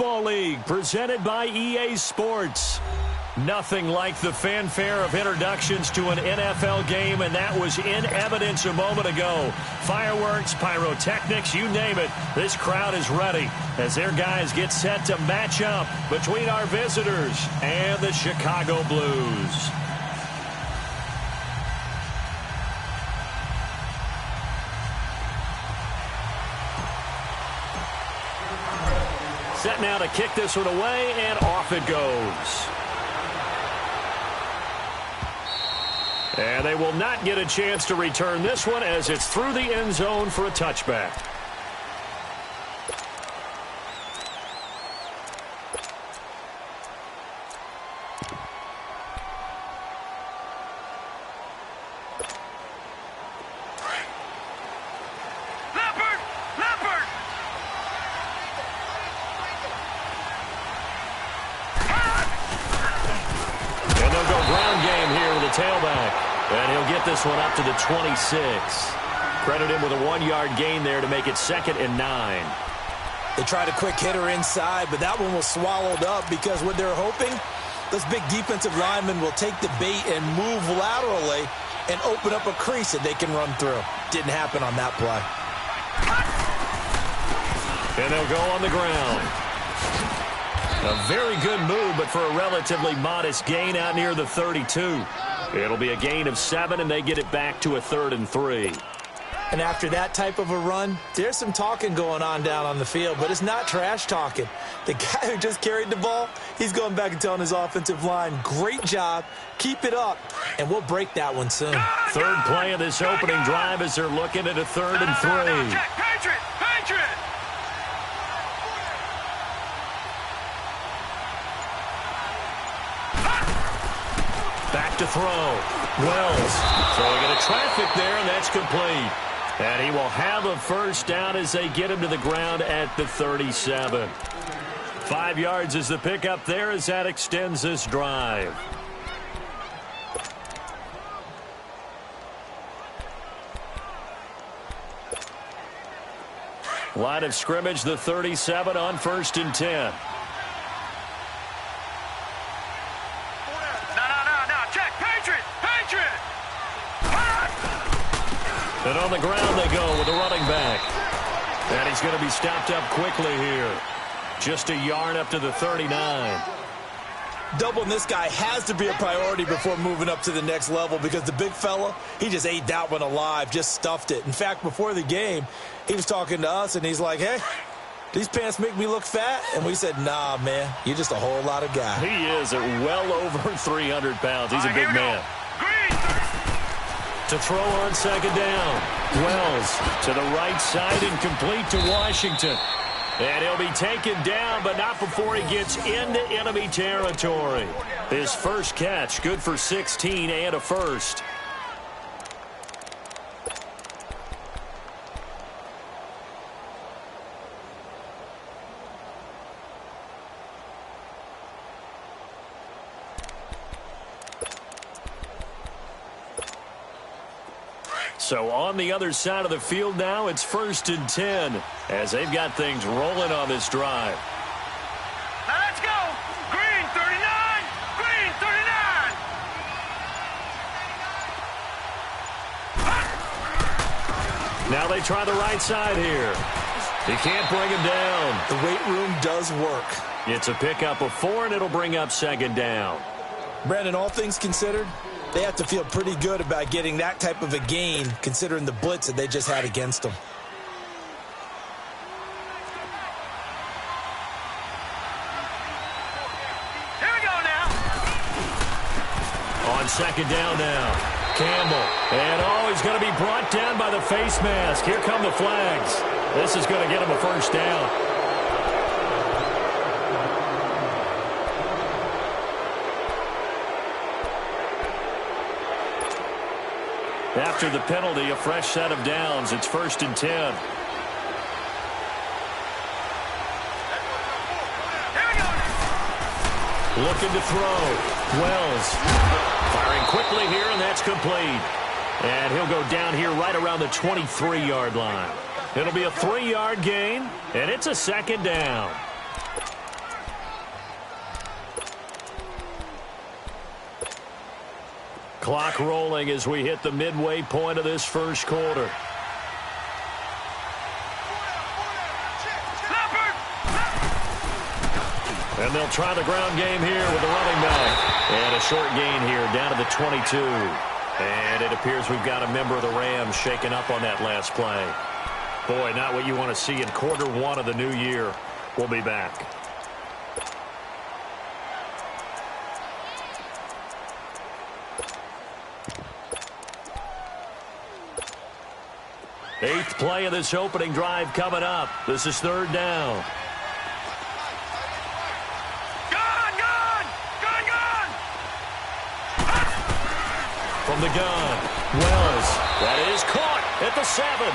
Football League, presented by EA Sports. Nothing like the fanfare of introductions to an NFL game, and that was in evidence a moment ago. Fireworks, pyrotechnics, you name it. This crowd is ready as their guys get set to match up between our visitors and the Chicago Blues. Set now to kick this one away, and off it goes. And they will not get a chance to return this one as it's through the end zone for a touchback. This one up to the 26. Credit him with a 1-yard gain there to make it 2nd and 9. They tried a quick hitter inside, but that one was swallowed up because what they're hoping, those big defensive linemen will take the bait and move laterally and open up a crease that they can run through. Didn't happen on that play. And they'll go on the ground. A very good move, but for a relatively modest gain out near the 32. It'll be a gain of 7, and they get it back to a 3rd and 3. And after that type of a run, there's some talking going on down on the field, but it's not trash talking. The guy who just carried the ball, he's going back and telling his offensive line, great job, keep it up, and we'll break that one soon. Third play of this opening drive as they're looking at a 3rd and 3. Check, Patriot! Back to throw. Wells throwing into traffic there, and that's complete. And he will have a first down as they get him to the ground at the 37. 5 yards is the pickup there as that extends this drive. Line of scrimmage, the 37 on 1st and 10. And on the ground they go with a running back. And he's going to be stopped up quickly here. Just a yard up to the 39. Doubling this guy has to be a priority before moving up to the next level because the big fella, he just ate that one alive, just stuffed it. In fact, before the game, he was talking to us, and he's like, hey, these pants make me look fat? And we said, nah, man, you're just a whole lot of guy. He is at well over 300 pounds. He's a big man. To throw on 2nd down. Wells to the right side and complete to Washington. And he'll be taken down, but not before he gets into enemy territory. His first catch, good for 16 and a first. So on the other side of the field now, it's 1st and 10 as they've got things rolling on this drive. Now let's go. Green 39. Green 39. Now they try the right side here. He can't bring him down. The weight room does work. It's a pickup of 4, and it'll bring up 2nd down. Brandon, all things considered, they have to feel pretty good about getting that type of a gain considering the blitz that they just had against them. Here we go now. On 2nd down now. Campbell. And he's going to be brought down by the face mask. Here come the flags. This is going to get him a first down. After the penalty, a fresh set of downs. It's 1st and 10. Looking to throw. Wells firing quickly here, and that's complete. And he'll go down here right around the 23-yard line. It'll be a 3-yard gain, and it's a 2nd down. Clock rolling as we hit the midway point of this first quarter. And they'll try the ground game here with the running back. And a short gain here down to the 22. And it appears we've got a member of the Rams shaken up on that last play. Boy, not what you want to see in quarter one of the new year. We'll be back. Eighth play of this opening drive coming up. This is third down. From the gun, Wells. That is caught at the 7.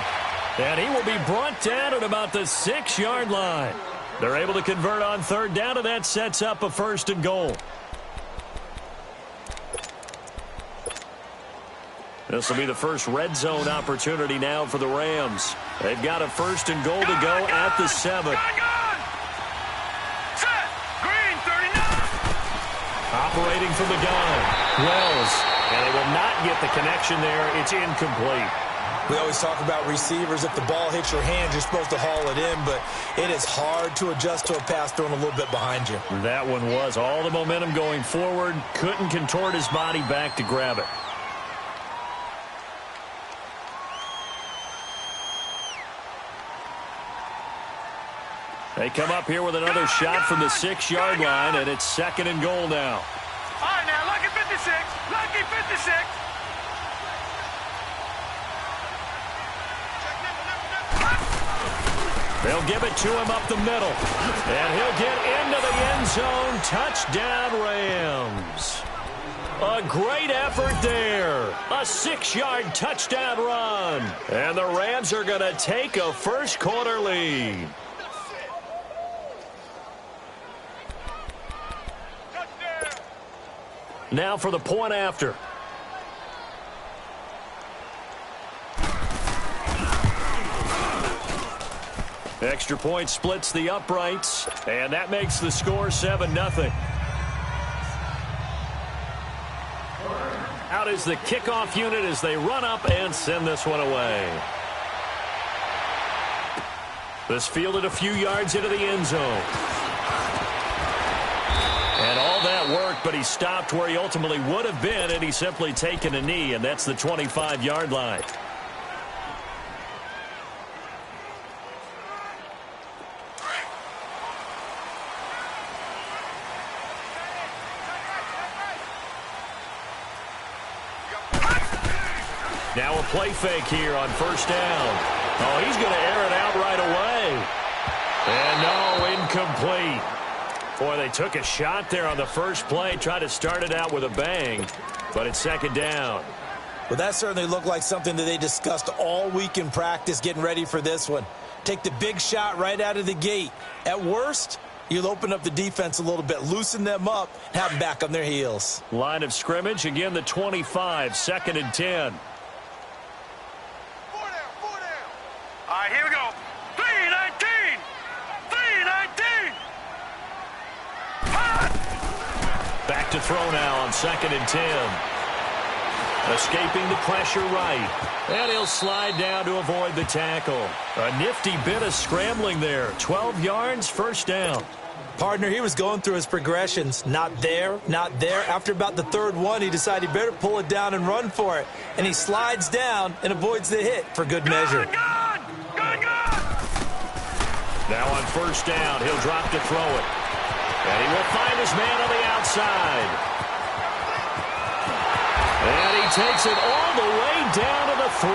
And he will be brought down at about the 6-yard line. They're able to convert on third down, and that sets up a 1st and goal. This will be the first red zone opportunity now for the Rams. They've got a 1st and goal to go at the 7. Operating from the gun, Wells. And they will not get the connection there. It's incomplete. We always talk about receivers. If the ball hits your hands, you're supposed to haul it in, but it is hard to adjust to a pass thrown a little bit behind you. That one was all the momentum going forward. Couldn't contort his body back to grab it. They come up here with another shot from the 6-yard line, and it's 2nd and goal now. All right, now, lucky 56. Lucky 56. They'll give it to him up the middle. And he'll get into the end zone. Touchdown, Rams. A great effort there. A 6-yard touchdown run. And the Rams are going to take a first quarter lead. Now for the point after. Extra point splits the uprights, and that makes the score 7-0. Out is the kickoff unit as they run up and send this one away. This fielded a few yards into the end zone. And all that worked, but he stopped where he ultimately would have been had he simply taken a knee, and that's the 25-yard line. Now a play fake here on first down. Oh, he's going to air it out right away. And no, incomplete. Boy, they took a shot there on the first play, tried to start it out with a bang, but it's 2nd down. Well, that certainly looked like something that they discussed all week in practice getting ready for this one. Take the big shot right out of the gate. At worst, you'll open up the defense a little bit, loosen them up, and have them back on their heels. Line of scrimmage, again the 25, 2nd and 10. All right, here we go. 3-19. 3-19. Back to throw now on 2nd and 10. Escaping the pressure right. And he'll slide down to avoid the tackle. A nifty bit of scrambling there. 12 yards, first down. Partner, he was going through his progressions. Not there, not there. After about the 3rd one, he decided he better pull it down and run for it. And he slides down and avoids the hit for good measure. Now on first down, he'll drop to throw it. And he will find his man on the outside. And he takes it all the way down to the 3.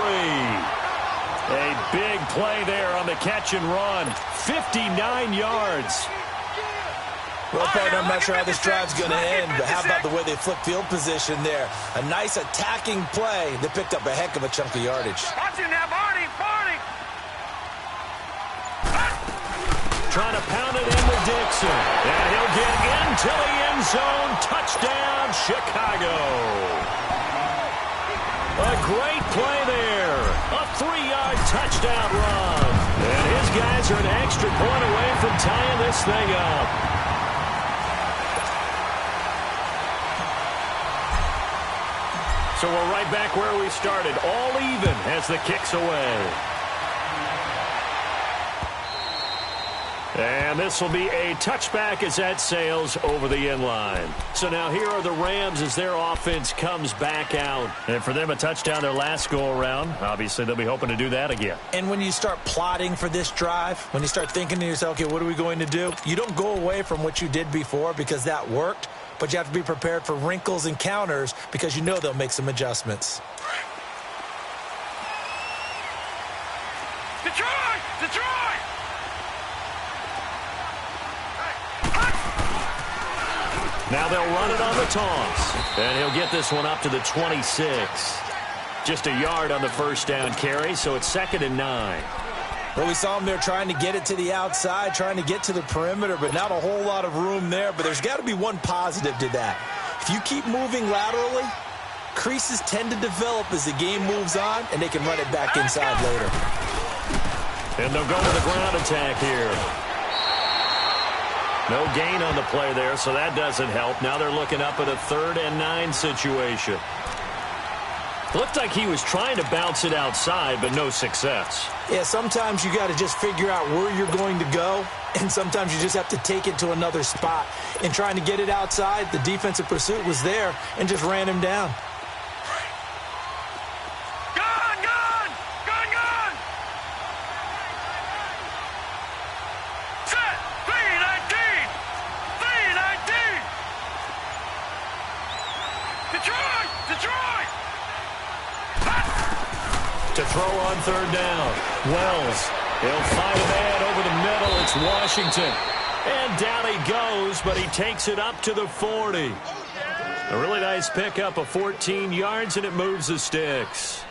A big play there on the catch and run. 59 yards. Well, partner, I'm not sure how this drive's going to end, but how about the way they flip field position there? A nice attacking play. They picked up a heck of a chunk of yardage. Watch him now, Barney. Trying to pound it in with Dixon. And he'll get into the end zone. Touchdown, Chicago. A great play there. A 3-yard touchdown run. And his guys are an extra point away from tying this thing up. So we're right back where we started, all even as the kick's away. And this will be a touchback as that sails over the end line. So now here are the Rams as their offense comes back out. And for them, a touchdown their last go-around. Obviously, they'll be hoping to do that again. And when you start plotting for this drive, when you start thinking to yourself, okay, what are we going to do? You don't go away from what you did before because that worked, but you have to be prepared for wrinkles and counters because you know they'll make some adjustments. Detroit! Detroit! Now they'll run it on the toss. And he'll get this one up to the 26. Just a yard on the first down carry, so it's 2nd and 9. Well, we saw him there trying to get it to the outside, trying to get to the perimeter, but not a whole lot of room there. But there's got to be one positive to that. If you keep moving laterally, creases tend to develop as the game moves on, and they can run it back inside later. And they'll go to the ground attack here. No gain on the play there, so that doesn't help. Now they're looking up at a 3rd and 9 situation. Looked like he was trying to bounce it outside, but no success. Yeah, sometimes you got to just figure out where you're going to go, and sometimes you just have to take it to another spot. In trying to get it outside, the defensive pursuit was there and just ran him down. Gun! Gun! Gun! Gun! Set! 319! 319! Detroit! Detroit! To throw on 3rd down. Wells. He'll find a man over the middle. It's Washington. And down he goes, but he takes it up to the 40. A really nice pickup of 14 yards, and it moves the sticks.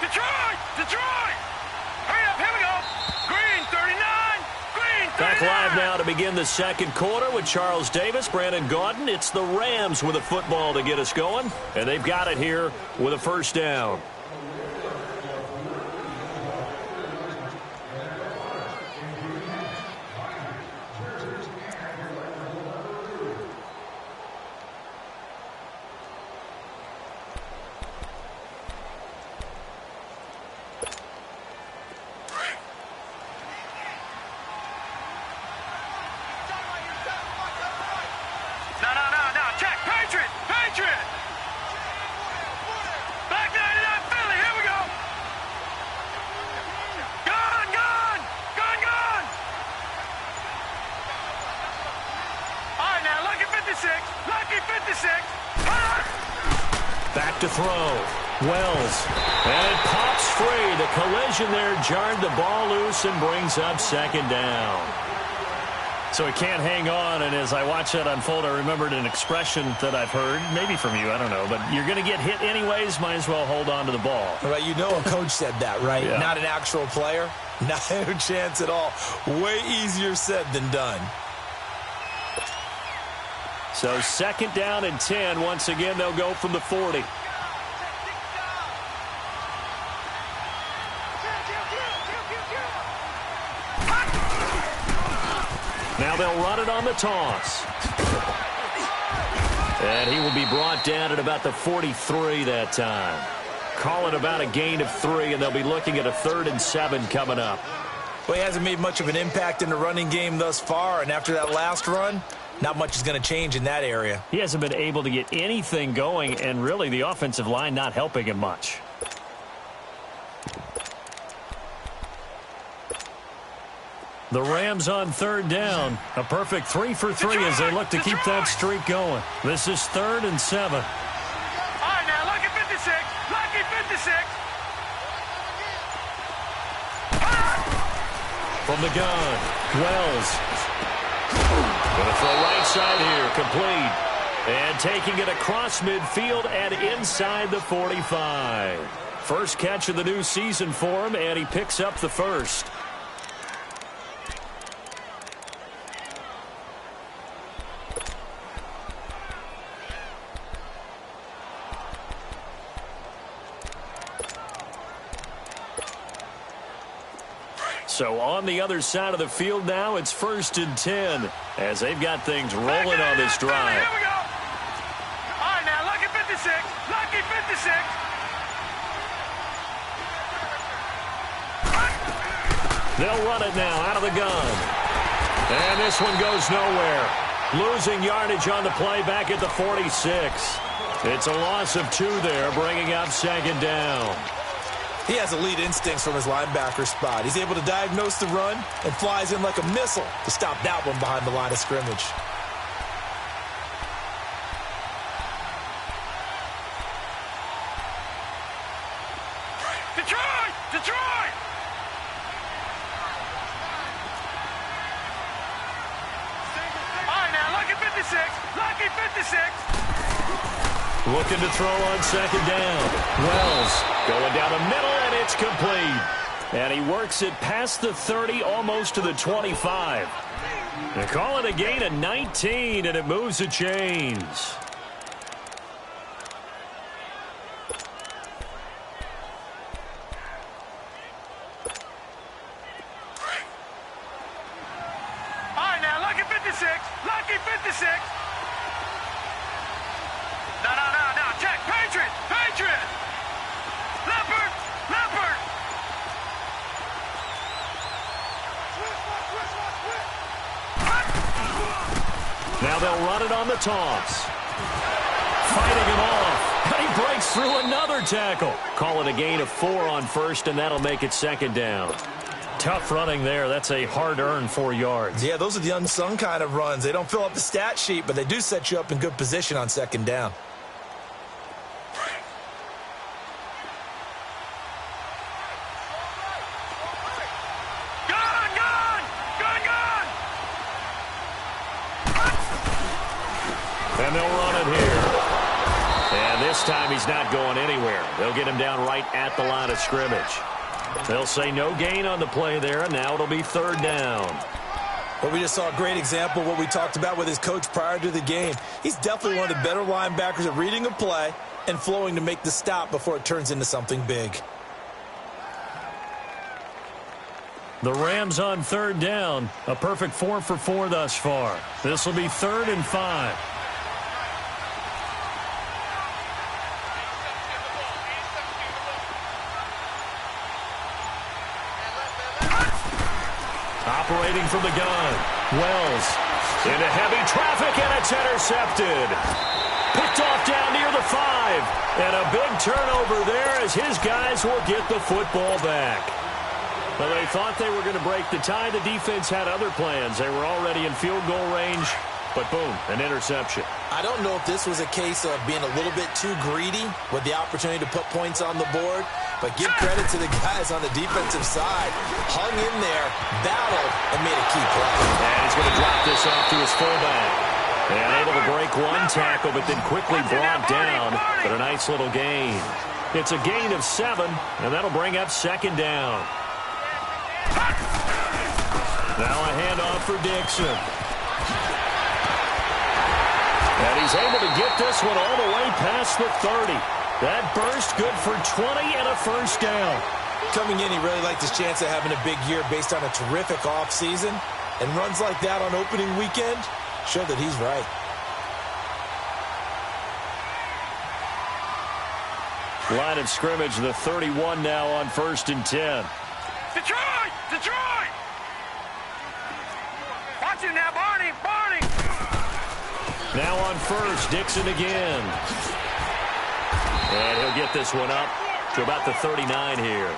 Detroit! Detroit! Hurry up, here we go! Green 39! Green 39! Back live now to begin the 2nd quarter with Charles Davis, Brandon Gaudin. It's the Rams with a football to get us going, and they've got it here with a 1st down. No, check! Patriot! Patriot! Back 99 Philly, here we go! Gun! Gun! Gun! Gun! All right, now, lucky 56! Lucky 56! Back to throw. Wells. And it pops free. The collision there jarred the ball loose and brings up 2nd down. So he can't hang on, and as I watch that unfold, I remembered an expression that I've heard, maybe from you, I don't know, but you're going to get hit anyways, might as well hold on to the ball. Right, you know a coach said that, right? Yeah. Not an actual player. No chance at all. Way easier said than done. So 2nd down and 10. Once again, they'll go from the 40. Now they'll run it on the toss. And he will be brought down at about the 43 that time. Call it about a gain of 3, and they'll be looking at a 3rd and 7 coming up. Well, he hasn't made much of an impact in the running game thus far, and after that last run, not much is going to change in that area. He hasn't been able to get anything going, and really the offensive line not helping him much. The Rams on 3rd down. A perfect 3 for 3 as they look to keep that streak going. This is 3rd and 7. All right, now, lucky 56! Lucky 56! From the gun, Wells. Gonna throw right side here, complete. And taking it across midfield and inside the 45. First catch of the new season for him, and he picks up the 1st. So on the other side of the field now, it's 1st and 10 as they've got things rolling on this drive. Here we go. All right, now, lucky 56. Lucky 56. They'll run it now out of the gun. And this one goes nowhere. Losing yardage on the play back at the 46. It's a loss of 2 there, bringing up 2nd down. He has elite instincts from his linebacker spot. He's able to diagnose the run and flies in like a missile to stop that one behind the line of scrimmage. Detroit! Detroit! All right, now, lucky 56. Lucky 56. Looking to throw on 2nd down. Wells going down the middle, and it's complete. And he works it past the 30, almost to the 25. They call it a gain of 19, and it moves the chains. All right, now, lucky 56. Lucky 56. No. Check. Patriot. Patriot. Leopard. Leopard. Now they'll run it on the toss. Fighting him off. And he breaks through another tackle. Call it a gain of 4 on 1st, and that'll make it 2nd down. Tough running there. That's a hard-earned 4 yards. Yeah, those are the unsung kind of runs. They don't fill up the stat sheet, but they do set you up in good position on 2nd down. And they'll run it here. And this time he's not going anywhere. They'll get him down right at the line of scrimmage. They'll say no gain on the play there, and now it'll be 3rd down. But we just saw a great example of what we talked about with his coach prior to the game. He's definitely one of the better linebackers at reading a play and flowing to make the stop before it turns into something big. The Rams on 3rd down. A perfect 4 for 4 thus far. This will be 3rd and 5. Operating from the gun. Wells into heavy traffic, and it's intercepted. Picked off down near the 5. And a big turnover there as his guys will get the football back. Well, they thought they were going to break the tie. The defense had other plans. They were already in field goal range, but boom, an interception. I don't know if this was a case of being a little bit too greedy with the opportunity to put points on the board, but give credit to the guys on the defensive side. Hung in there, battled, and made a key play. And he's going to drop this off to his fullback. And able to break one tackle, but then quickly brought down. But a nice little gain. It's a gain of 7, and that'll bring up 2nd down. Now a handoff for Dixon. And he's able to get this one all the way past the 30. That burst good for 20 and a 1st down. Coming in, he really liked his chance of having a big year based on a terrific offseason. And runs like that on opening weekend show that he's right. Line of scrimmage, the 31 now on 1st and 10. Detroit! Detroit! Watch it now, Barney! Barney! Now on 1st, Dixon again. And he'll get this one up to about the 39 here.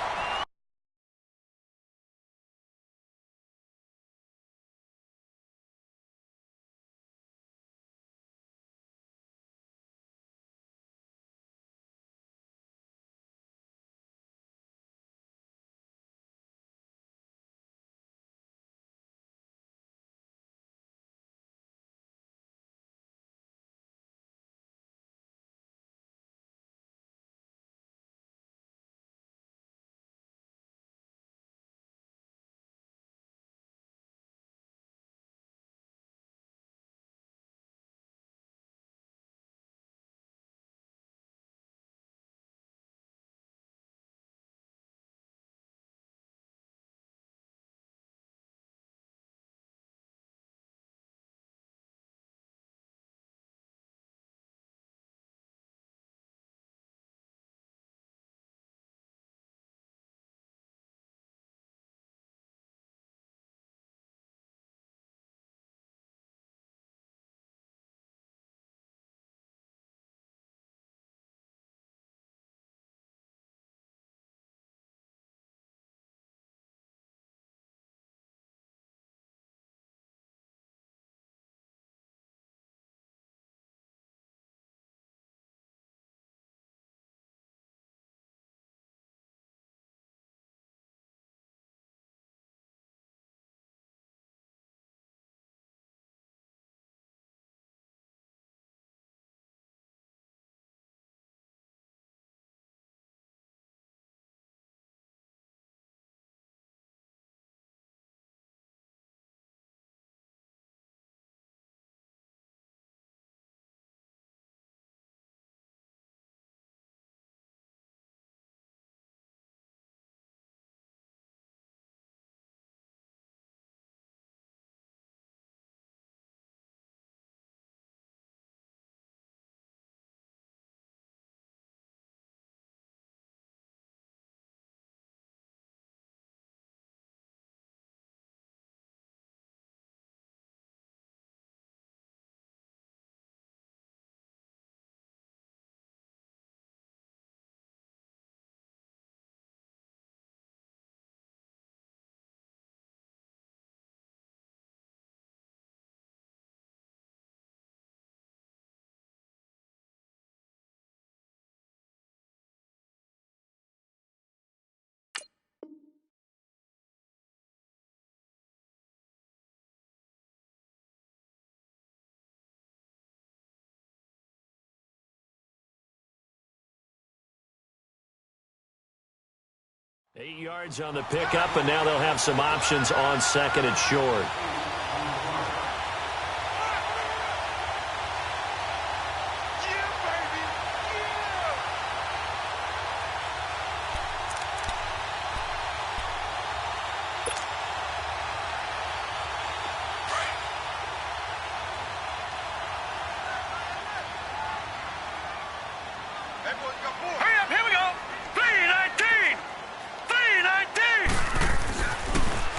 8 yards on the pickup, and now they'll have some options on second and short.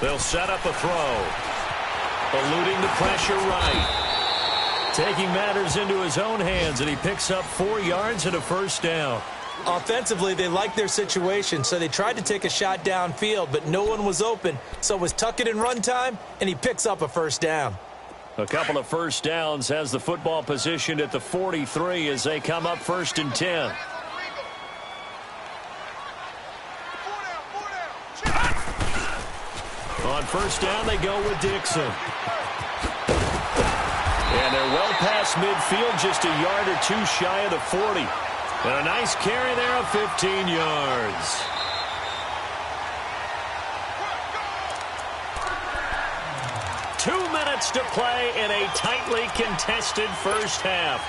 They'll set up a throw. Eluding the pressure right. Taking matters into his own hands, and he picks up 4 yards and a first down. Offensively, they liked their situation, so they tried to take a shot downfield, but no one was open. So it was tuck it and run time, and he picks up a first down. A couple of first downs, has the football positioned at the 43 as they come up 1st and 10. On first down, they go with Dixon. And they're well past midfield, just a yard or two shy of the 40. And a nice carry there of 15 yards. Two minutes to play in a tightly contested first half.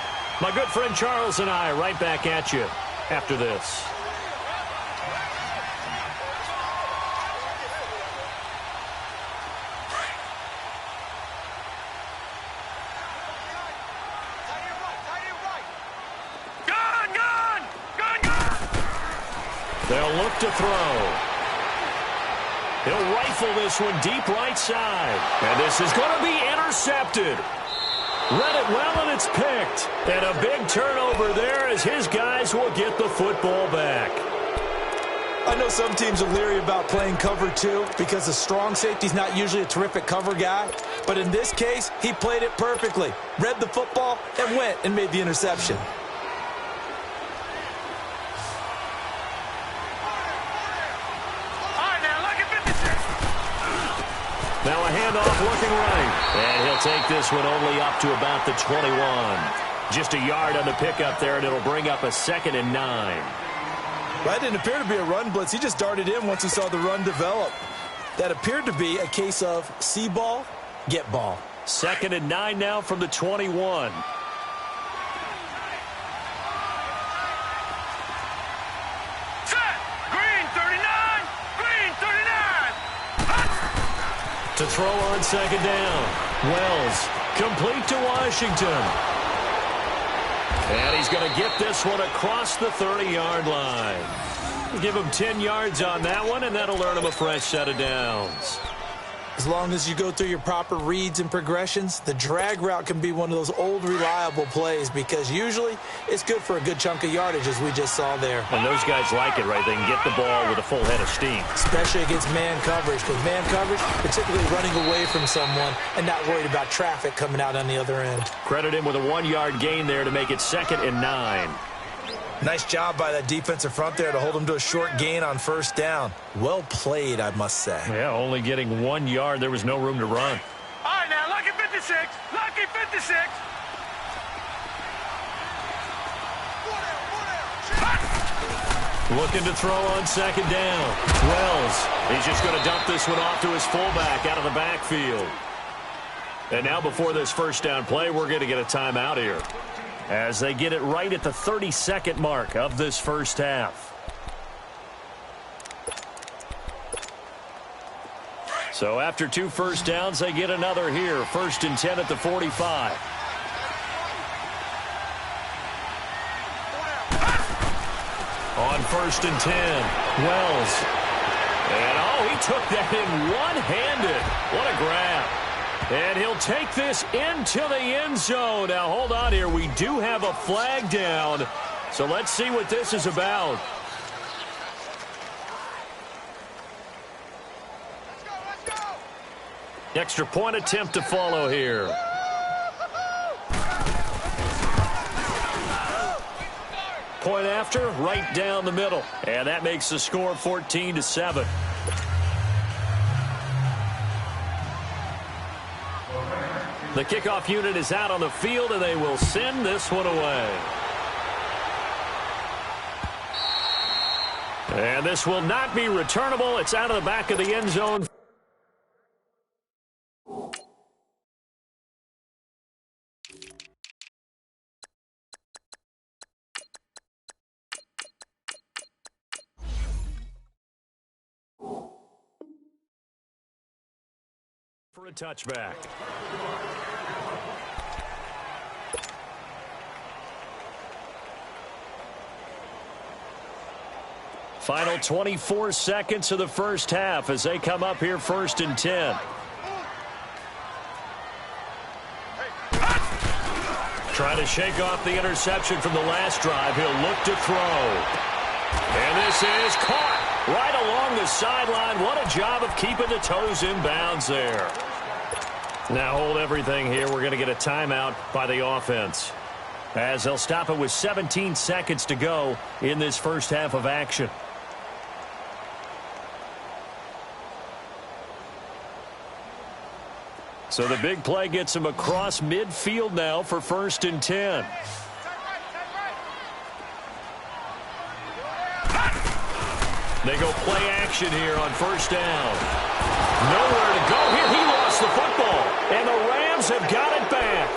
My good friend Charles and I right back at you after this. They'll look to throw. He'll rifle this one deep right side. And this is going to be intercepted. Read it well, and it's picked. And a big turnover there as his guys will get the football back. I know some teams are leery about playing cover 2 because the strong safety's not usually a terrific cover guy. But in this case, he played it perfectly. Read the football and went and made the interception. Now a handoff looking right. And he'll take this one only up to about the 21. Just a yard on the pickup there, and it'll bring up a 2nd and 9. That didn't appear to be a run blitz. He just darted in once he saw the run develop. That appeared to be a case of see ball, get ball. 2nd and 9 now from the 21. To throw on 2nd down. Wells, complete to Washington. And he's going to get this one across the 30-yard line. Give him 10 yards on that one, and that'll earn him a fresh set of downs. As long as you go through your proper reads and progressions, the drag route can be one of those old reliable plays because usually it's good for a good chunk of yardage, as we just saw there. And those guys like it, right? They can get the ball with a full head of steam. Especially against man coverage, because man coverage, particularly running away from someone and not worried about traffic coming out on the other end. Credit him with a 1-yard gain there to make it 2nd and 9. Nice job by that defensive front there to hold him to a short gain on first down. Well played, I must say. Yeah, only getting 1 yard. There was no room to run. All right, now, lucky 56. Lucky 56. Looking to throw on 2nd down. Wells, he's just going to dump this one off to his fullback out of the backfield. And now before this first down play, we're going to get a timeout here, as they get it right at the 30-second mark of this first half. So after 2 first downs, they get another here. 1st and 10 at the 45. On 1st and 10, Wells. And, oh, he took that in one-handed. What a grab. And he'll take this into the end zone. Now, hold on here. We do have a flag down. So let's see what this is about. Extra point attempt to follow here. Point after, right down the middle. And that makes the score 14-7. The kickoff unit is out on the field, and they will send this one away. And this will not be returnable. It's out of the back of the end zone. For a touchback. Final 24 seconds of the first half as they come up here 1st and 10. Trying to shake off the interception from the last drive. He'll look to throw. And this is caught right along the sideline. What a job of keeping the toes in bounds there. Now hold everything here. We're going to get a timeout by the offense, as they'll stop it with 17 seconds to go in this first half of action. So the big play gets him across midfield now for 1st and 10. They go play action here on 1st down. Nowhere to go here. He lost the football, and the Rams have got it back.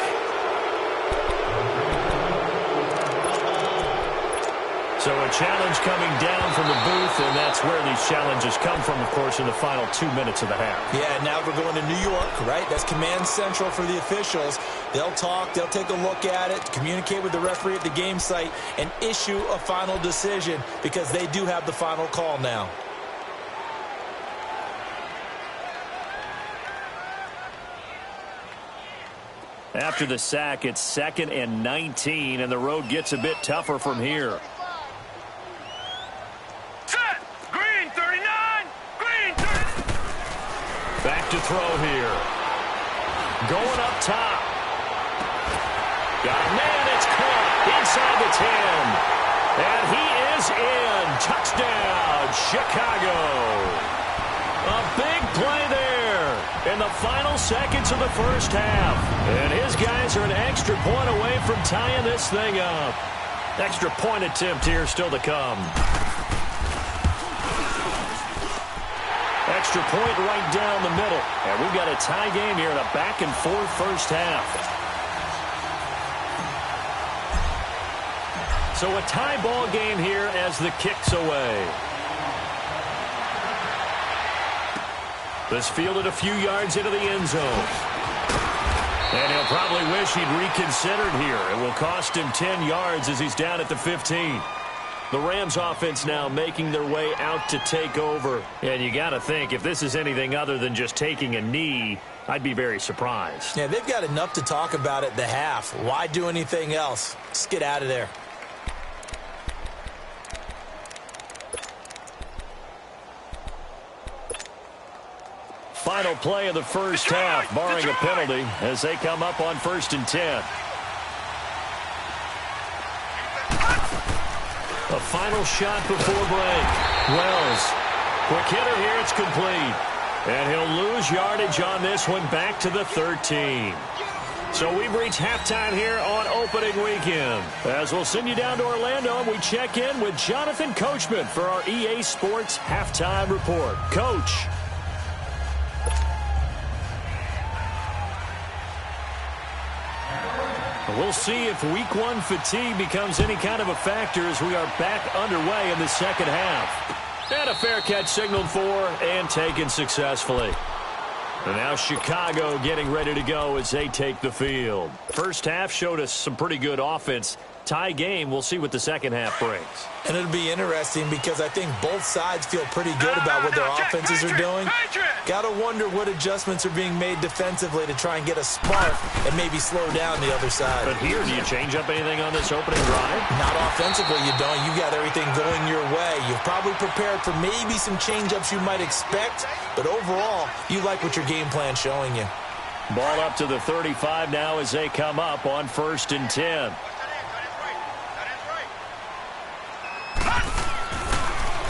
So a challenge coming down from the booth, and that's where these challenges come from, of course, in the final 2 minutes of the half. Yeah, now we're going to New York, right? That's command central for the officials. They'll talk, they'll take a look at it, communicate with the referee at the game site, and issue a final decision because they do have the final call now. After the sack, it's 2nd and 19, and the road gets a bit tougher from here. Back to throw here. Going up top. Got a man, it's caught inside the 10. And he is in. Touchdown, Chicago. A big play there in the final seconds of the first half. And his guys are an extra point away from tying this thing up. Extra point attempt here still to come. Extra point right down the middle. And we've got a tie game here in a back-and-forth first half. So a tie ball game here as the kick's away. This fielded a few yards into the end zone. And he'll probably wish he'd reconsidered here. It will cost him 10 yards as he's down at the 15. The Rams offense now making their way out to take over. And you got to think, if this is anything other than just taking a knee, I'd be very surprised. Yeah, they've got enough to talk about at the half. Why do anything else? Just get out of there. Final play of the first half, barring a penalty, as they come up on 1st and 10. A final shot before break. Wells. Quick hitter here. It's complete. And he'll lose yardage on this one back to the 13. So we've reached halftime here on opening weekend. As we'll send you down to Orlando, and we check in with Jonathan Coachman for our EA Sports Halftime Report. Coach. We'll see if week one fatigue becomes any kind of a factor as we are back underway in the second half. And a fair catch signaled for and taken successfully. And now Chicago getting ready to go as they take the field. First half showed us some pretty good offense. Tie game, we'll see what the second half brings. And it'll be interesting because I think both sides feel pretty good about what their offenses are doing. Got to wonder what adjustments are being made defensively to try and get a spark and maybe slow down the other side. But here, do you change up anything on this opening drive? Not offensively, you don't. You got everything going your way. You've probably prepared for maybe some change-ups you might expect, but overall, you like what your game plan's showing you. Ball up to the 35 now as they come up on 1st and 10.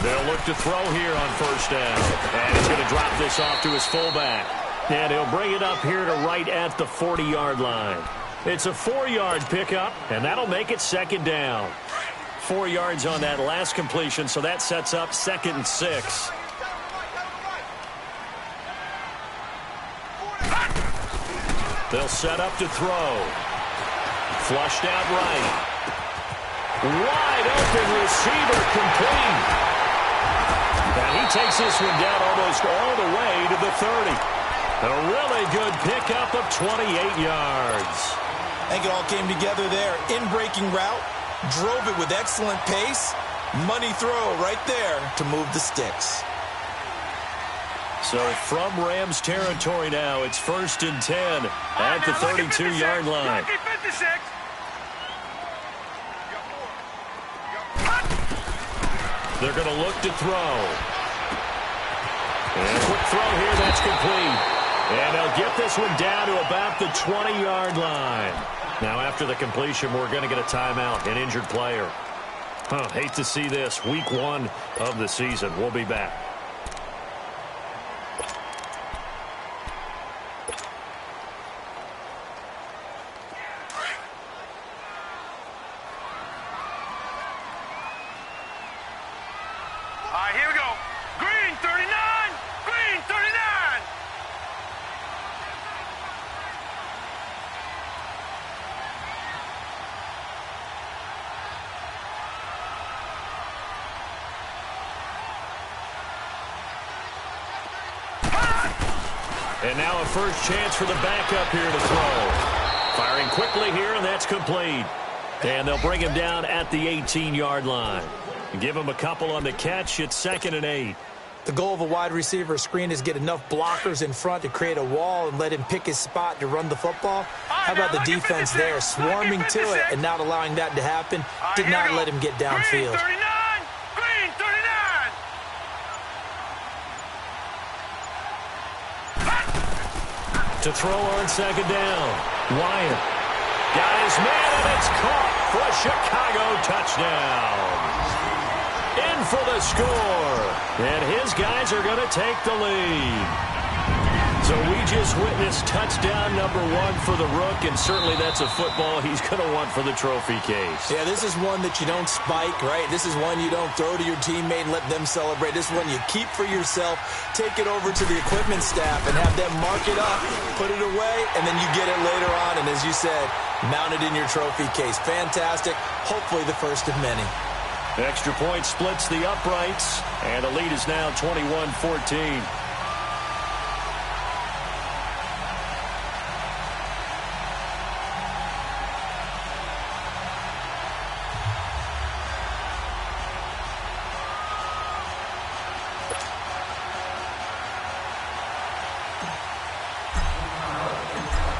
They'll look to throw here on 1st down. And he's going to drop this off to his fullback. And he'll bring it up here to right at the 40-yard line. It's a 4-yard pickup, and that'll make it 2nd down. 4 yards on that last completion, so that sets up 2nd and 6. They'll set up to throw. Flushed out right. Wide open receiver complete. And he takes this one down almost all the way to the 30. A really good pickup of 28 yards. I think it all came together there. In-breaking route, drove it with excellent pace. Money throw right there to move the sticks. So from Rams territory now, it's 1st and 10 at the 32-yard line. They're going to look to throw. And a quick throw here, that's complete. And they'll get this one down to about the 20-yard line. Now after the completion, we're going to get a timeout, an injured player. Hate to see this. Week 1 of the season. We'll be back. Here we go. Green 39. Green 39. And now a first chance for the backup here to throw. Firing quickly here, and that's complete. And they'll bring him down at the 18-yard line. Give him a couple on the catch. It's 2nd and 8. The goal of a wide receiver screen is get enough blockers in front to create a wall and let him pick his spot to run the football. How about the defense there, swarming to it and not allowing that to happen? Did not let him get downfield. Green 39. To throw on 2nd down. Wyatt got his man, and it's caught for a Chicago touchdown. In for the score. And his guys are going to take the lead. So we just witnessed touchdown number 1 for the Rook, and certainly that's a football he's going to want for the trophy case. Yeah, this is one that you don't spike, right? This is one you don't throw to your teammate and let them celebrate. This is one you keep for yourself, take it over to the equipment staff and have them mark it up, put it away, and then you get it later on. And as you said, mount it in your trophy case. Fantastic. Hopefully the first of many. Extra point splits the uprights, and the lead is now 21-14.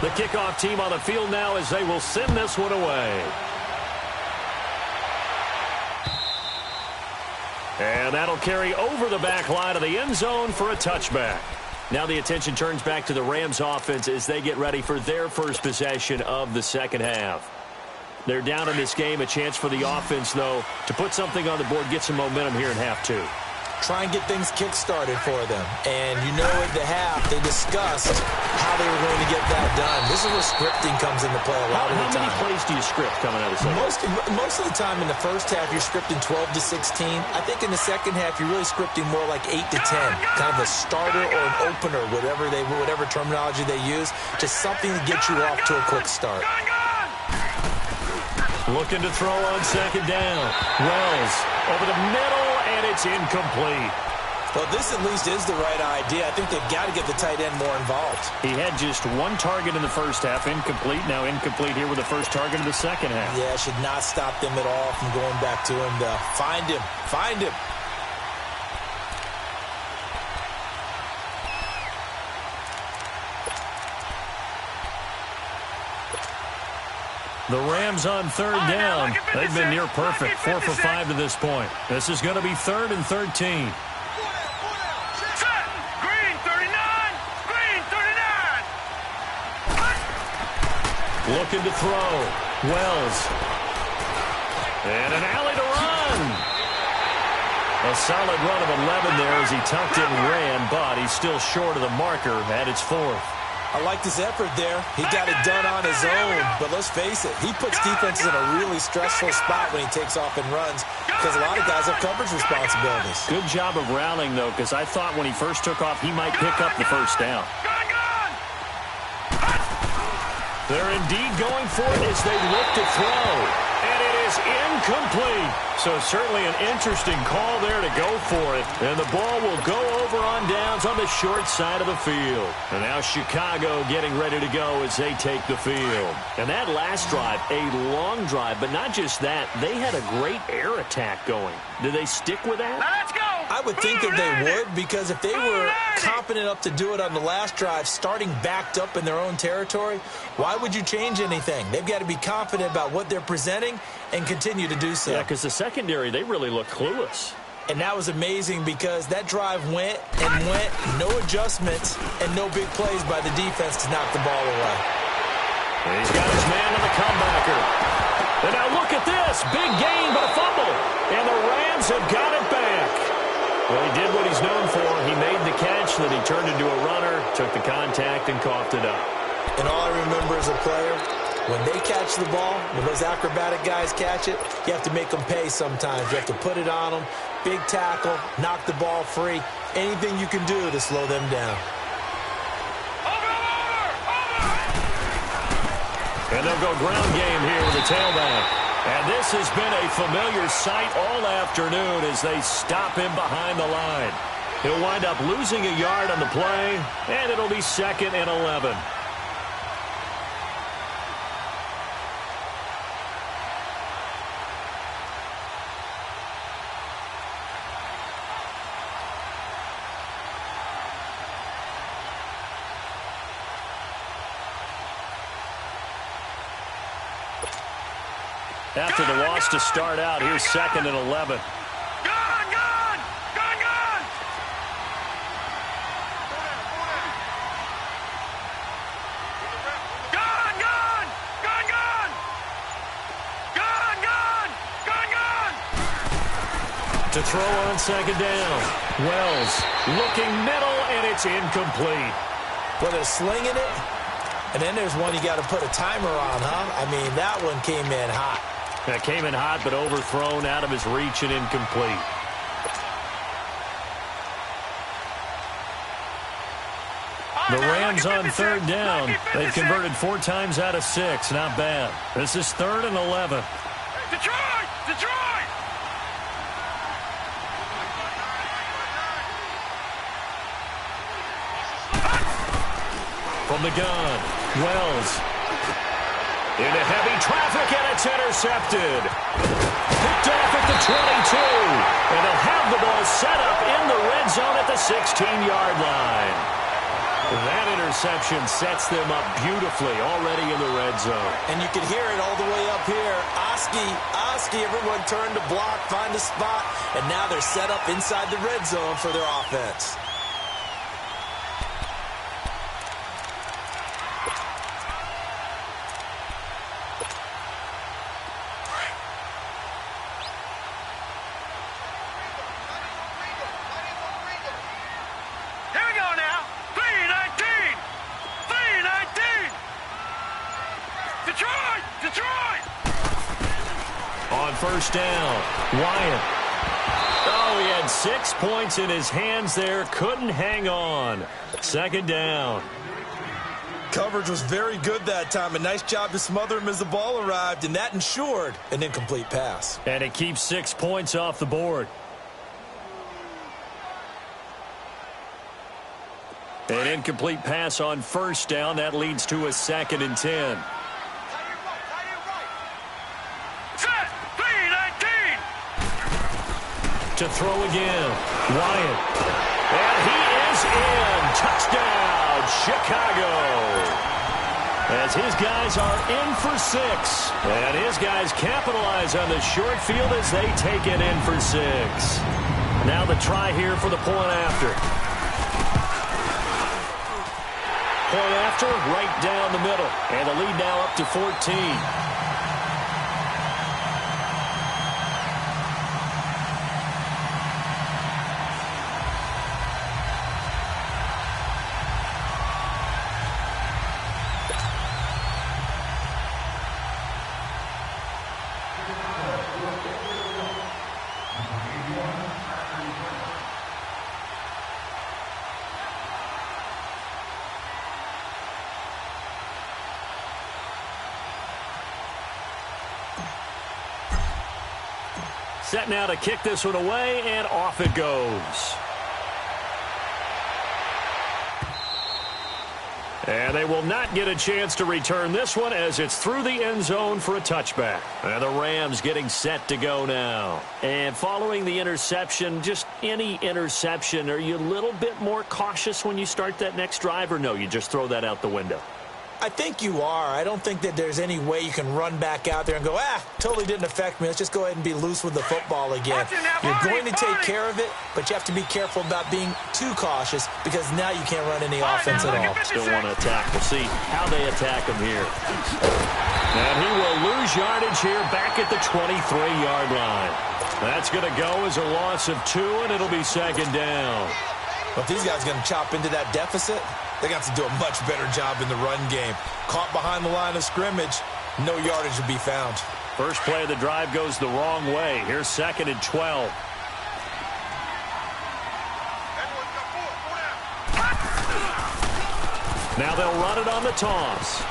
The kickoff team on the field now as they will send this one away. And that'll carry over the back line of the end zone for a touchback. Now the attention turns back to the Rams offense as they get ready for their first possession of the second half. They're down in this game. A chance for the offense, though, to put something on the board, get some momentum here in half 2. Try and get things kick-started for them. And you know at the half, they discussed how they were going to get that done. This is where scripting comes into play a lot of the time. How many plays do you script coming out of the second? Most of the time in the first half, you're scripting 12 to 16. I think in the second half, you're really scripting more like 8 to 10. Kind of a starter or an opener, whatever terminology they use. Just something to get you off to a quick start. Looking to throw on 2nd down. Wells over the middle, and it's incomplete. Well, this at least is the right idea. I think they've got to get the tight end more involved. He had just 1 target in the first half, incomplete. Now incomplete here with the first target of the second half. Yeah, should not stop them at all from going back to him to find him. Find him. The Rams on 3rd down. They've been near perfect, 4 for 5 to this point. This is going to be 3rd and 13. Green 39. Green 39. Looking to throw. Wells. And an alley to run. A solid run of 11 there as he tucked in and ran, but he's still short of the marker at its 4th. I like this effort there. He got it done on his own, but let's face it, he puts defenses in a really stressful spot when he takes off and runs because a lot of guys have coverage responsibilities. Good job of rallying, though, because I thought when he first took off, he might pick up the first down. They're indeed going for it as they look to throw. And it is incomplete. So certainly an interesting call there to go for it. And the ball will go over on downs on the short side of the field. And now Chicago getting ready to go as they take the field. And that last drive, a long drive, but not just that. They had a great air attack going. Did they stick with that? Let's go. I would think that they would, because if they were confident enough to do it on the last drive, starting backed up in their own territory, why would you change anything? They've got to be confident about what they're presenting and continue to do so. Yeah, because the secondary, they really look clueless. And that was amazing because that drive went and went, no adjustments and no big plays by the defense to knock the ball away. And he's got his man on the comebacker. And now look at this. Big gain, but a fumble. And the Rams have got it back. Well, he did what he's known for. He made the catch, then he turned into a runner, took the contact, and coughed it up. And all I remember as a player, when they catch the ball, when those acrobatic guys catch it, you have to make them pay sometimes. You have to put it on them, big tackle, knock the ball free, anything you can do to slow them down. And they'll go ground game here with the tailback. And this has been a familiar sight all afternoon as they stop him behind the line. He'll wind up losing a yard on the play, and it'll be 2nd and 11. After the loss to start out, here's 2nd and 11. To throw on 2nd down. Wells looking middle, and it's incomplete. Well, they're slinging it, and then there's one you got to put a timer on, huh? I mean, that one came in hot. That came in hot, but overthrown, out of his reach, and incomplete. The Rams on 3rd down. They've converted 4 times out of 6. Not bad. This is 3rd and 11. Detroit! Detroit! From the gun, Wells. Into heavy traffic, and it's intercepted. Picked off at the 22. And they'll have the ball set up in the red zone at the 16-yard line. That interception sets them up beautifully already in the red zone. And you can hear it all the way up here. Oski, everyone turned to block, find a spot, and now they're set up inside the red zone for their offense. First down, Wyatt. Oh, he had 6 points in his hands there. Couldn't hang on. 2nd down. Coverage was very good that time. A nice job to smother him as the ball arrived, and that ensured an incomplete pass. And it keeps 6 points off the board. An incomplete pass on first down. That leads to a 2nd and 10. To throw again, Wyatt. And he is in. Touchdown, Chicago. As his guys are in for 6. And his guys capitalize on the short field as they take it in for 6. Now the try here for the point after. Point after, right down the middle. And the lead now up to 14. Set now to kick this one away, and off it goes. And they will not get a chance to return this one as it's through the end zone for a touchback. And the Rams getting set to go now. And following the interception, just any interception, are you a little bit more cautious when you start that next drive, or no, you just throw that out the window? I think you are. I don't think that there's any way you can run back out there and go, totally didn't affect me. Let's just go ahead and be loose with the football again. You're going to take care of it, but you have to be careful about being too cautious because now you can't run any offense at all. Still want to attack. We'll see how they attack him here. And he will lose yardage here back at the 23-yard line. That's going to go as a loss of 2, and it'll be second down. Well, if these guys are going to chop into that deficit, they got to do a much better job in the run game. Caught behind the line of scrimmage, no yardage to be found. First play of the drive goes the wrong way. Here's 2nd and 12. Now they'll run it on the toss.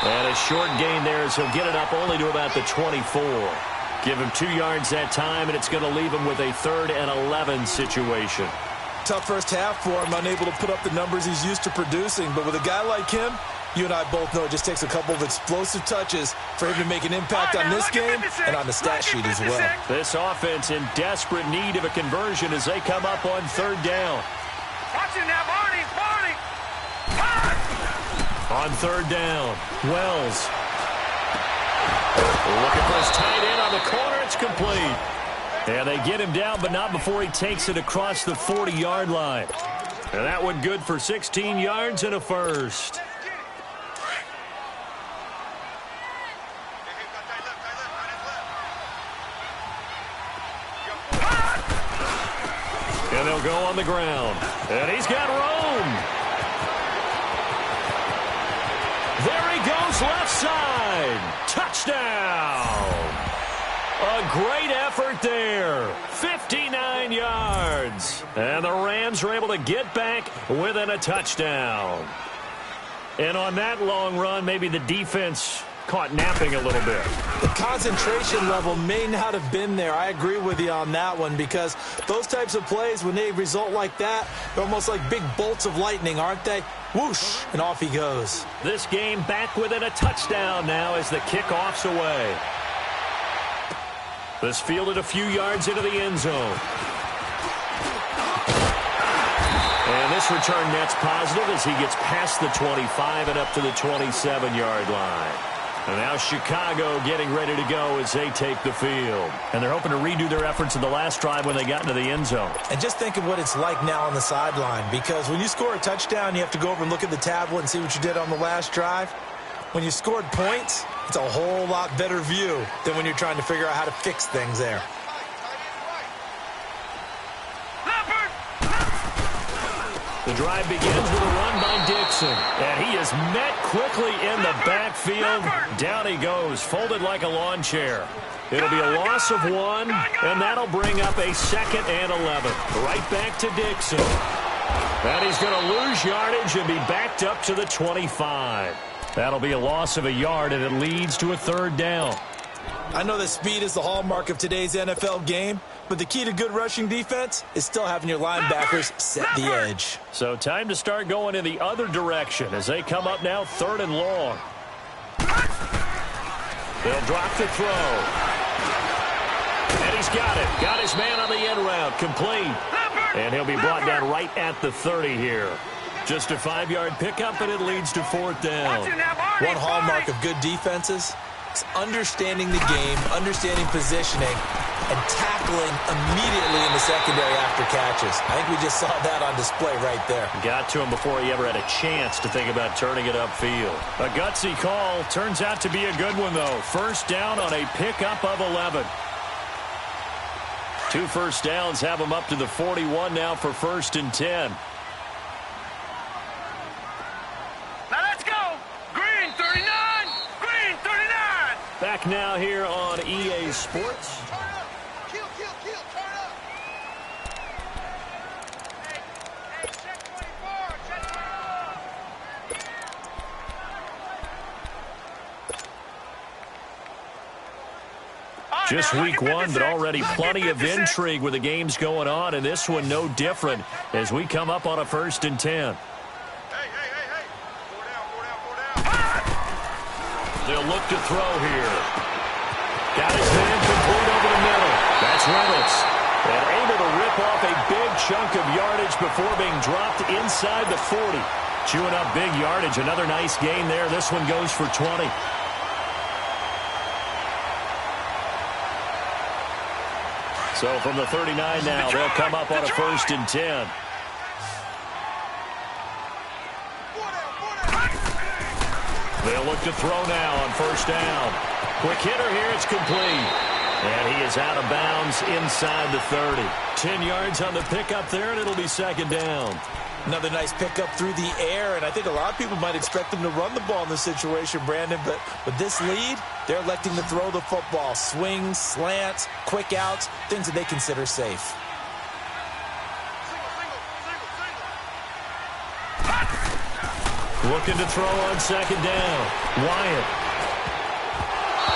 And a short gain there as he'll get it up only to about the 24. Give him 2 yards that time, and it's going to leave him with a 3rd and 11 situation. Tough first half for him, unable to put up the numbers he's used to producing. But with a guy like him, you and I both know it just takes a couple of explosive touches for him to make an impact on this game and on the stat sheet as well. This offense in desperate need of a conversion as they come up on 3rd down. Watch it now, Barney. On 3rd down, Wells. Looking for his tight end on the corner. It's complete. And they get him down, but not before he takes it across the 40-yard line. And that one good for 16 yards and a first. And they'll go on the ground. And he's got room. There he goes, left side. Touchdown. A great effort there. 59 yards. And the Rams are able to get back within a touchdown. And on that long run, maybe the defense caught napping a little bit. The concentration level may not have been there. I agree with you on that one because those types of plays, when they result like that, they're almost like big bolts of lightning, aren't they? Whoosh, and off he goes. This game back within a touchdown now as the kickoff's away. This fielded a few yards into the end zone. And this return net's positive as he gets past the 25 and up to the 27-yard line. And now Chicago getting ready to go as they take the field. And they're hoping to redo their efforts in the last drive when they got into the end zone. And just think of what it's like now on the sideline, because when you score a touchdown, you have to go over and look at the tablet and see what you did on the last drive. When you scored points, it's a whole lot better view than when you're trying to figure out how to fix things there. The drive begins with a run by Dixon. And he is met quickly in the backfield. Down he goes, folded like a lawn chair. It'll be a loss of 1, and that'll bring up a 2nd and 11. Right back to Dixon. And he's going to lose yardage and be backed up to the 25. That'll be a loss of a yard, and it leads to a 3rd down. I know that speed is the hallmark of today's NFL game, but the key to good rushing defense is still having your linebackers set the edge. So time to start going in the other direction as they come up now 3rd and long. They'll drop the throw. And he's got it. Got his man on the end route. Complete. And he'll be brought down right at the 30 here. Just a 5-yard pickup, and it leads to 4th down. One hallmark of good defenses is understanding the game, understanding positioning, and tackling immediately in the secondary after catches. I think we just saw that on display right there. Got to him before he ever had a chance to think about turning it upfield. A gutsy call. Turns out to be a good one, though. 1st down on a pickup of 11. 2 first downs have him up to the 41 now for 1st and 10. Back now here on EA Sports. Turn up. Kill, turn up. Hey, check 24, check 24. Just week one, but already plenty of intrigue with the games going on, and this one no different as we come up on a 1st and 10. Hey. 4 down. They'll look to throw here. Got his man complete over the middle. That's Reynolds. And able to rip off a big chunk of yardage before being dropped inside the 40. Chewing up big yardage. Another nice gain there. This one goes for 20. So from the 39 now, they'll come up on a 1st and 10. They'll look to throw now on 1st down. Quick hitter here, it's complete. And he is out of bounds inside the 30. 10 yards on the pickup there, and it'll be 2nd down. Another nice pickup through the air, and I think a lot of people might expect them to run the ball in this situation, Brandon, but with this lead, they're electing to throw the football. Swings, slants, quick outs, things that they consider safe. Looking to throw on 2nd down. Wyatt.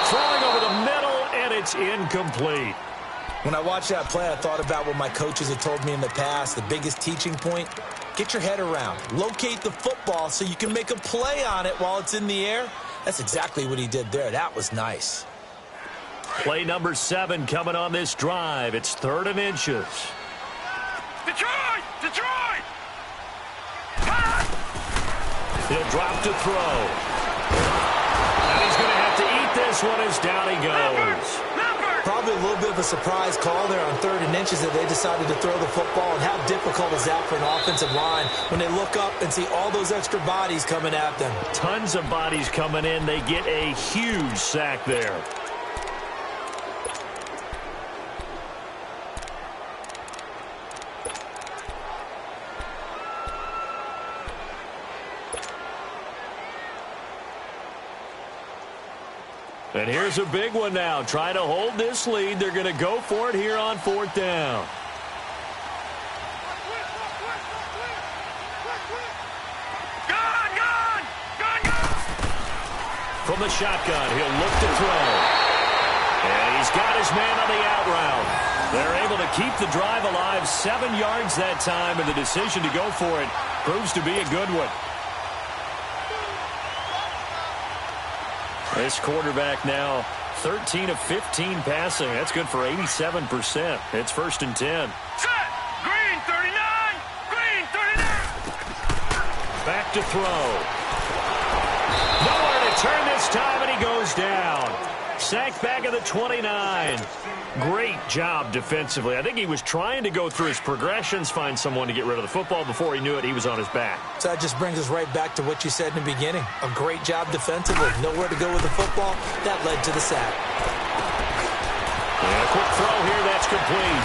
Throwing over the middle, and it's incomplete. When I watched that play, I thought about what my coaches had told me in the past. The biggest teaching point, get your head around. Locate the football so you can make a play on it while it's in the air. That's exactly what he did there. That was nice. Play number 7 coming on this drive. It's 3rd and inches. Detroit! He'll drop to throw. And he's going to have to eat this one as down he goes. Probably a little bit of a surprise call there on 3rd and inches that they decided to throw the football. And how difficult is that for an offensive line when they look up and see all those extra bodies coming at them? Tons of bodies coming in. They get a huge sack there. And here's a big one now. Trying to hold this lead. They're going to go for it here on 4th down. Gone! From the shotgun, he'll look to throw. And he's got his man on the out route. They're able to keep the drive alive. 7 yards that time, and the decision to go for it proves to be a good one. This quarterback now 13 of 15 passing. That's good for 87%. It's 1st and 10. Set! Green 39! Green 39! Back to throw. Nowhere to turn this time, and he goes down. Sacked back at the 29. Great job defensively. I think he was trying to go through his progressions, find someone to get rid of the football. Before he knew it, he was on his back. So that just brings us right back to what you said in the beginning. A great job defensively. Nowhere to go with the football. That led to the sack. And a quick throw here. That's complete.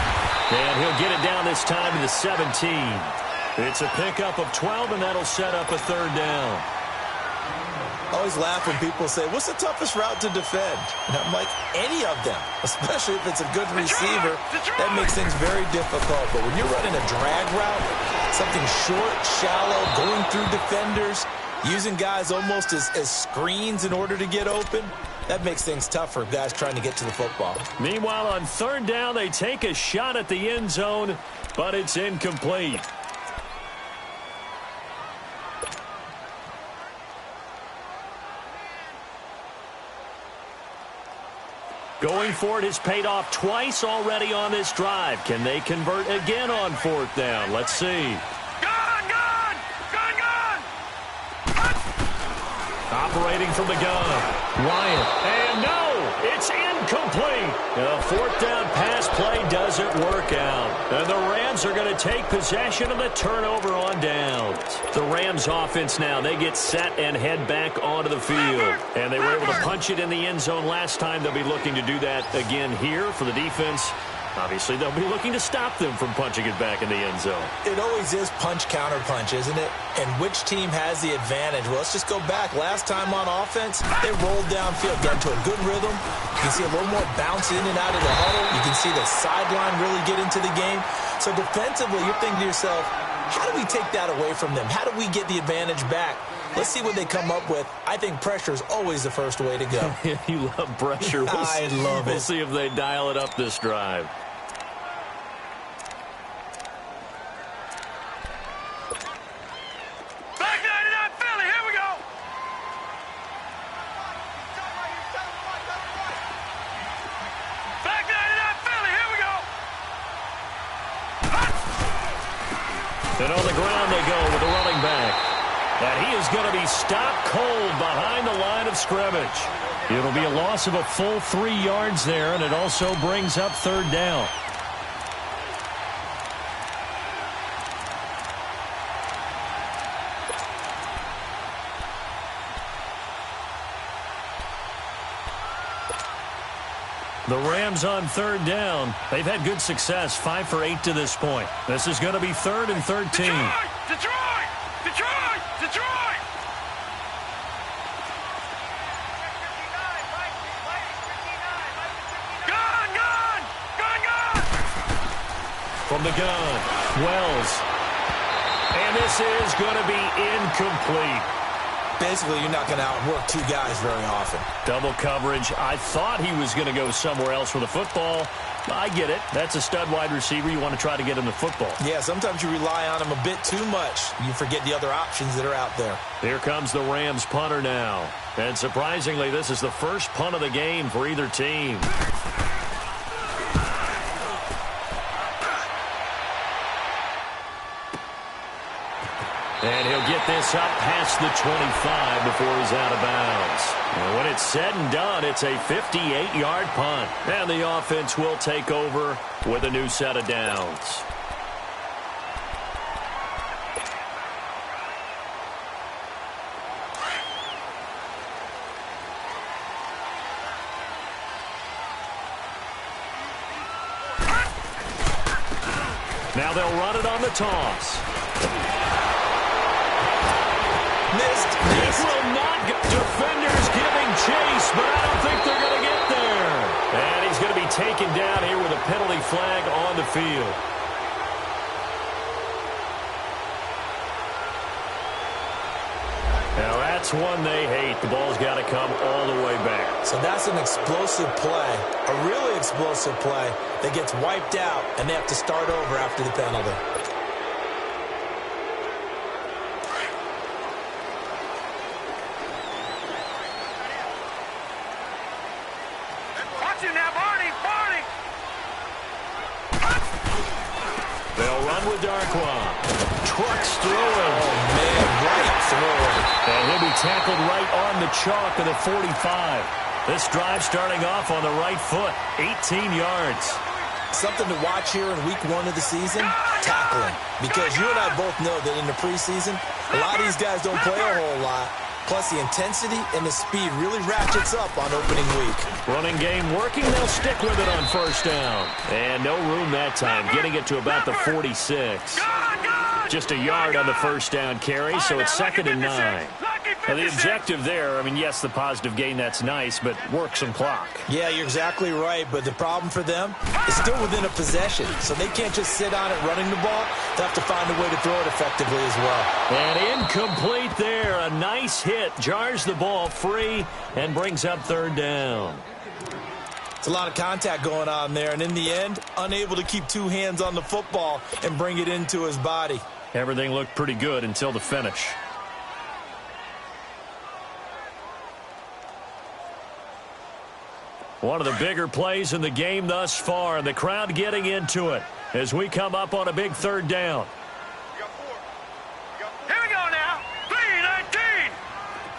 And he'll get it down this time to the 17. It's a pickup of 12, and that'll set up a 3rd down. I always laugh when people say, what's the toughest route to defend? And I'm like, any of them, especially if it's a good receiver. That makes things very difficult. But when you're running a drag route, something short, shallow, going through defenders, using guys almost as screens in order to get open, that makes things tough for guys trying to get to the football. Meanwhile, on 3rd down, they take a shot at the end zone, but it's incomplete. Going for it has paid off twice already on this drive. Can they convert again on 4th down? Let's see. Gone! Operating from the gun. Wyatt. And no, it's incomplete. The 4th down pass play doesn't work out. And the Rams are going to take possession of the turnover on downs. The Rams offense now, they get set and head back onto the field. And they were able to punch it in the end zone last time. They'll be looking to do that again here for the defense. Obviously, they'll be looking to stop them from punching it back in the end zone. It always is punch-counter-punch, isn't it? And which team has the advantage? Well, let's just go back. Last time on offense, they rolled downfield, got into a good rhythm. You can see a little more bounce in and out of the huddle. You can see the sideline really get into the game. So defensively, you're thinking to yourself, How do we take that away from them? How do we get the advantage back? Let's see what they come up with. I think pressure is always the first way to go. You love pressure. I love it. We'll see if they dial it up this drive. Back 99 Philly, here we go. Back 99 Philly, here we go. And on the ground they go with the running back. And he is going to be stopped cold behind the line of scrimmage. It'll be a loss of a full 3 yards there, and it also brings up third down. The Rams on third down. They've had good success, 5 for 8 to this point. This is going to be 3rd and 13. Detroit! Detroit! Detroit! Gun! Gun! Gun! Gun! From the gun, Wells. And this is going to be incomplete. Basically, you're not going to outwork 2 guys very often. Double coverage. I thought he was going to go somewhere else with the football. I get it. That's a stud wide receiver. You want to try to get him the football. Yeah, sometimes you rely on him a bit too much. You forget the other options that are out there. Here comes the Rams punter now. And surprisingly, this is the first punt of the game for either team. And he'll get this up past the 25 before he's out of bounds. And when it's said and done, it's a 58-yard punt. And the offense will take over with a new set of downs. Now they'll run it on the toss. Missed. This will not get defenders giving chase, but I don't think they're going to get there. And he's going to be taken down here with a penalty flag on the field. Now that's one they hate. The ball's got to come all the way back. So that's an explosive play, a really explosive play that gets wiped out, and they have to start over after the penalty. Watch it now, Barney! Barney! They'll run with Darkwa. Trucks through him. Oh, man, right through it. And he'll be tackled right on the chalk of the 45. This drive starting off on the right foot, 18 yards. Something to watch here in week 1 of the season, tackling. Because you and I both know that in the preseason, a lot of these guys don't play a whole lot. Plus, the intensity and the speed really ratchets up on opening week. Running game working. They'll stick with it on first down. And no room that time, getting it to about the 46. Just a yard on the first down carry, so it's 2nd and 9. Now, the objective there, I mean, yes, the positive gain, that's nice, but work some clock. Yeah, you're exactly right, but the problem for them is still within a possession, so they can't just sit on it running the ball. They have to find a way to throw it effectively as well. And incomplete there. A nice hit. Jars the ball free and brings up third down. It's a lot of contact going on there, and in the end, unable to keep 2 hands on the football and bring it into his body. Everything looked pretty good until the finish. One of the bigger plays in the game thus far, and the crowd getting into it as we come up on a big third down. Here we go now. 3-19.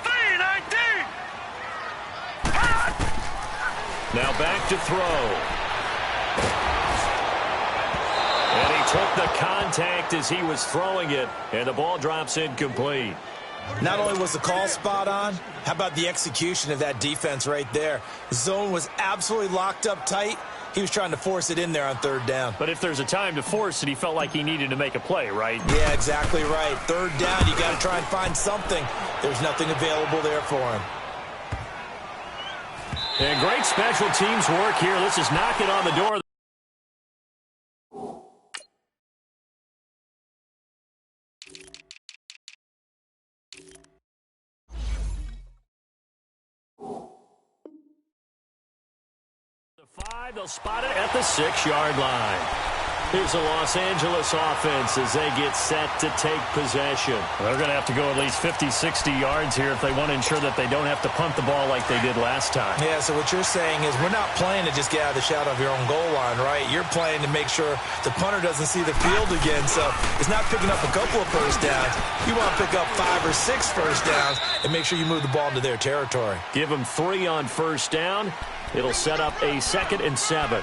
3-19. Now back to throw. And he took the contact as he was throwing it, and the ball drops incomplete. Not only was the call spot on, how about the execution of that defense right there? The zone was absolutely locked up tight. He was trying to force it in there on third down. But if there's a time to force it, he felt like he needed to make a play, right? Yeah, exactly right. Third down, you got to try and find something. There's nothing available there for him. And great special teams work here. This is knocking on the door. 5, they'll spot it at the 6-yard line. Here's the Los Angeles offense as they get set to take possession. They're going to have to go at least 50, 60 yards here if they want to ensure that they don't have to punt the ball like they did last time. Yeah, so what you're saying is we're not playing to just get out of the shadow of your own goal line, right? You're playing to make sure the punter doesn't see the field again. So it's not picking up a couple of first downs. You want to pick up 5 or 6 first downs and make sure you move the ball into their territory. Give them 3 on first down. It'll set up a 2nd and 7.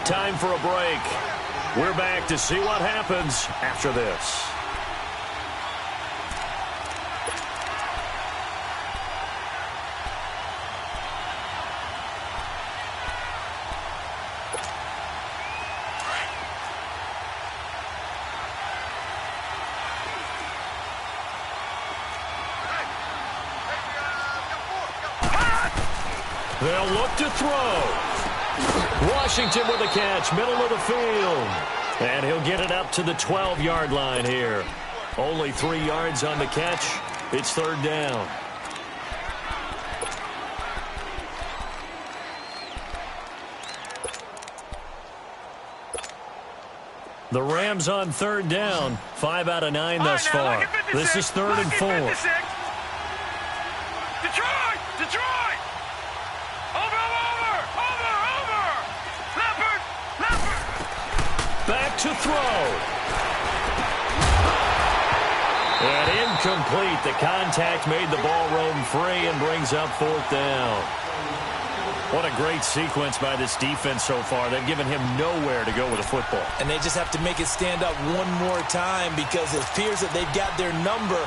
Time for a break. We're back to see what happens after this. They'll look to throw. Washington with a catch, middle of the field. And he'll get it up to the 12-yard line here. Only 3 yards on the catch. It's 3rd down. The Rams on 3rd down. 5 out of 9 thus far. This is 3rd and 4. Detroit! Detroit! Back to throw. And incomplete. The contact made the ball roam free and brings up 4th down. What a great sequence by this defense so far. They've given him nowhere to go with the football. And they just have to make it stand up one more time because it appears that they've got their number.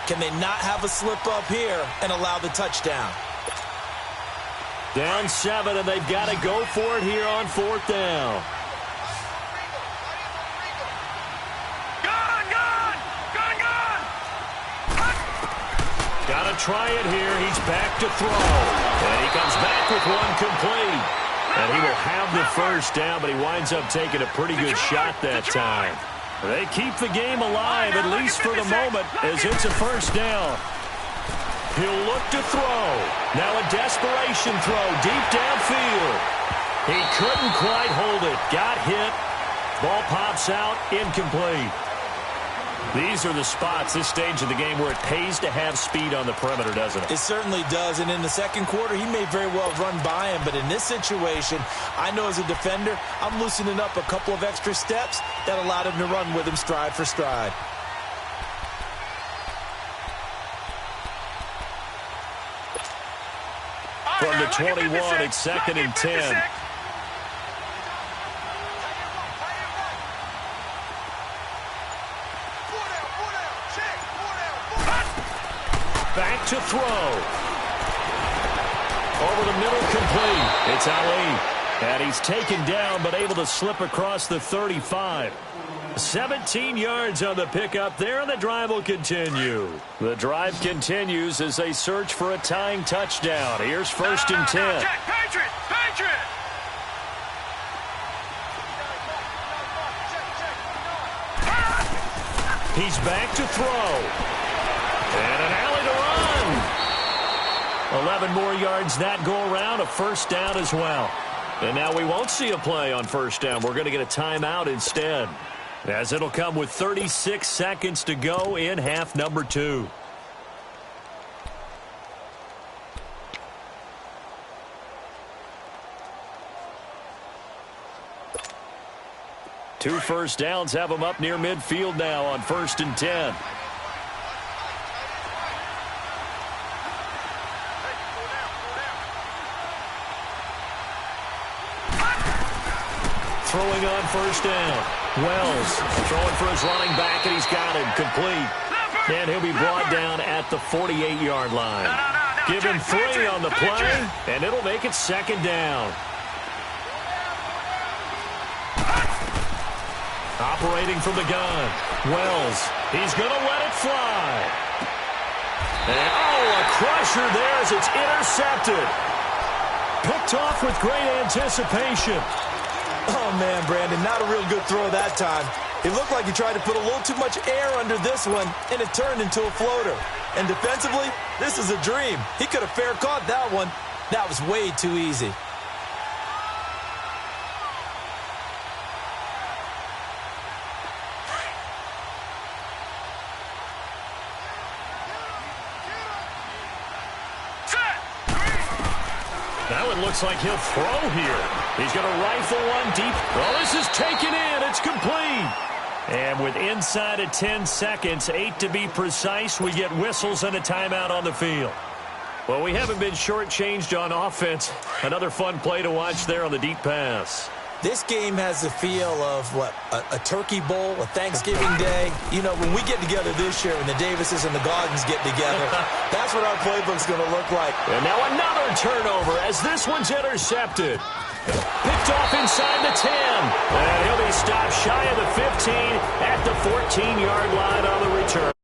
Can they not have a slip up here and allow the touchdown? Down 7, and they've got to go for it here on 4th down. Got to try it here. He's back to throw. And he comes back with one complete. And he will have the first down, but he winds up taking a pretty good shot that time. They keep the game alive, at least for the moment, as it's a first down. He'll look to throw. Now a desperation throw deep downfield. He couldn't quite hold it. Got hit. Ball pops out. Incomplete. These are the spots, this stage of the game, where it pays to have speed on the perimeter, doesn't it? It certainly does. And in the second quarter, he may very well run by him. But in this situation, I know as a defender, I'm loosening up a couple of extra steps that allowed him to run with him stride for stride. From the 21, it's 2nd and 10. Back to throw. Over the middle, complete. It's Ali. And he's taken down, but able to slip across the 35. 17 yards on the pickup there, and the drive will continue. The drive continues as they search for a tying touchdown. Here's 1st and 10. Patriot! Patriot! He's back to throw. And an alley to run. 11 more yards that go around, a first down as well. And now we won't see a play on first down. We're going to get a timeout instead, as it'll come with 36 seconds to go in half number 2. Two first downs have them up near midfield now on 1st and 10. Throwing on first down. Wells throwing for his running back, and he's got him complete. And he'll be brought down at the 48-yard line. Give him 3 on the play, and it'll make it 2nd down. Operating from the gun. Wells, he's going to let it fly. And, a crusher there as it's intercepted. Picked off with great anticipation. Oh, man, Brandon, not a real good throw that time. It looked like he tried to put a little too much air under this one, and it turned into a floater. And defensively, this is a dream. He could have fair caught that one. That was way too easy. Now it looks like he'll throw here. He's going to rifle one deep. Well, this is taken in. It's complete. And with inside of 10 seconds, 8 to be precise, we get whistles and a timeout on the field. Well, we haven't been shortchanged on offense. Another fun play to watch there on the deep pass. This game has the feel of, what, a turkey bowl, a Thanksgiving day. You know, when we get together this year, when the Davises and the Gaudens get together, that's what our playbook's going to look like. And now another turnover as this one's intercepted. Picked off inside the 10. And he'll be stopped shy of the 15 at the 14-yard line on the return.